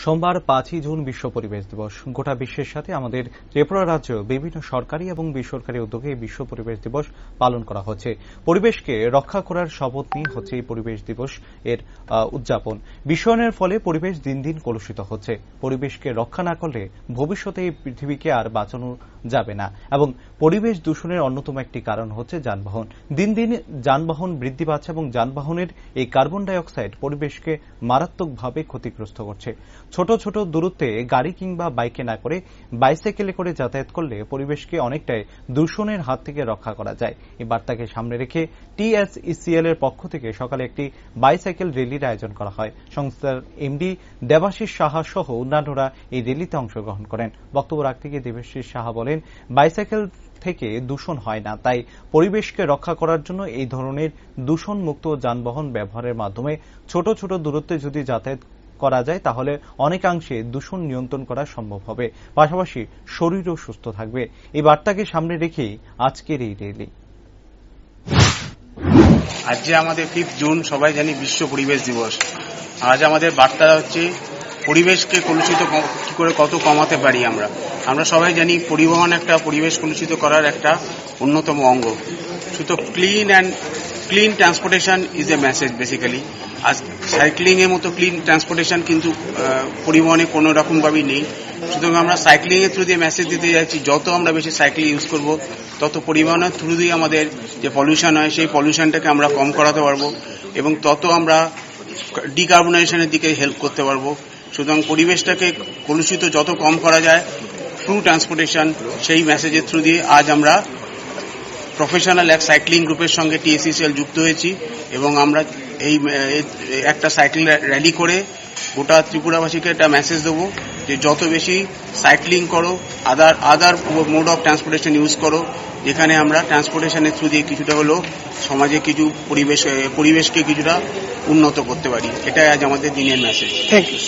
সোমবার 5ই জুন বিশ্ব পরিবেশ দিবস। গোটা বিশ্বের সাথে আমাদের ত্রিপুরা রাজ্য বিভিন্ন সরকারি এবং বেসরকারি উদ্যোগে বিশ্ব পরিবেশ দিবস পালন করা হচ্ছে। পরিবেশকে রক্ষা করার শপথ নিয়ে হচ্ছে এই পরিবেশ দিবস এর উদযাপন। বিশ্বায়নের ফলে পরিবেশ দিন দিন কলুষিত হচ্ছে। পরিবেশকে রক্ষা না করলে ভবিষ্যতে এই পৃথিবীকে আর বাঁচানো যাবে না এবং পরিবেশ দূষণের অন্যতম একটি কারণ হচ্ছে যানবাহন। দিন দিন যানবাহন বৃদ্ধি পাচ্ছে এবং যানবাহনের এই কার্বন ডাই অক্সাইড পরিবেশকে মারাত্মকভাবে ক্ষতিগ্রস্ত করছে। ছোট ছোট দূরত্বে গাড়ি কিংবা বাইকে না করে বাইসাইকেলে করে যাতায়াত করলে পরিবেশকে অনেকটাই দূষণের হাত থেকে রক্ষা করা যায়। এই বার্তাকে সামনে রেখে TSECL এর পক্ষ থেকে সকালে একটি বাইসাইকেল র্যালির আয়োজন করা হয়। সংস্থার এমডি দেবাশিস সাহা সহ অন্যান্যরা এই র্যালিতে অংশগ্রহণ করেন। বক্তব্য রাখতে গিয়ে দেবাশিস সাহা বলেন, বাইসাইকেল থেকে দূষণ হয় না, তাই পরিবেশকে রক্ষা করার জন্য এই ধরনের দূষণমুক্ত যানবাহন ব্যবহারের মাধ্যমে ছোট ছোট দূরত্বে যদি যাতায়াত করা যায় তাহলে অনেকাংশে দূষণ নিয়ন্ত্রণ করা সম্ভব হবে, পাশাপাশি শরীরও সুস্থ থাকবে। এই বার্তাকে সামনে রেখেই আজকের এই র্যালি। আজ যে আমাদের 5 জুন সবাই জানি বিশ্ব পরিবেশ দিবস। আজ আমাদের বার্তা হচ্ছে পরিবেশকে কলুষিত কি করে কত কমাতে পারি। আমরা সবাই জানি পরিবহন একটা পরিবেশ কলুষিত করার একটা অন্যতম অঙ্গ। শুধু clean transportation is a message basically. আজ সাইক্লিং এর মতো ক্লিন ট্রান্সপোর্টেশন কিন্তু পরিবহনে কোনো রকম ভাবেই নেই। সুতরাং আমরা সাইক্লিং এর থ্রু দিয়ে মেসেজ দিতে যাচ্ছি, যত আমরা বেশি সাইকেল ইউজ করব তত পরিবহনের থ্রু দিয়ে আমাদের যে পলিউশন হয় সেই পলিউশনটাকে আমরা কম করাতে পারবো এবং তত আমরা ডিকার্বনাইজেশনের দিকে হেল্প করতে পারবো। সুতরাং পরিবেশটাকে কলুষিত যত কম করা যায় থ্রু ট্রান্সপোর্টেশন, সেই মেসেজের থ্রু দিয়ে আজ আমরা প্রফেশনাল এক সাইক্লিং গ্রুপের সঙ্গে TSECL যুক্ত হয়েছি এবং আমরা এই একটা সাইকেল র্যালি করে গোটা ত্রিপুরাবাসীকে একটা মেসেজ দেবো যে যত বেশি সাইক্লিং করো, other mode of transportation use করো, যেখানে আমরা ট্রান্সপোর্টেশনের থ্রু দিয়ে কিছুটা হলেও সমাজে কিছু পরিবেশকে কিছুটা উন্নত করতে পারি। এটাই আজ আমাদের দিনের মেসেজ। Thank you.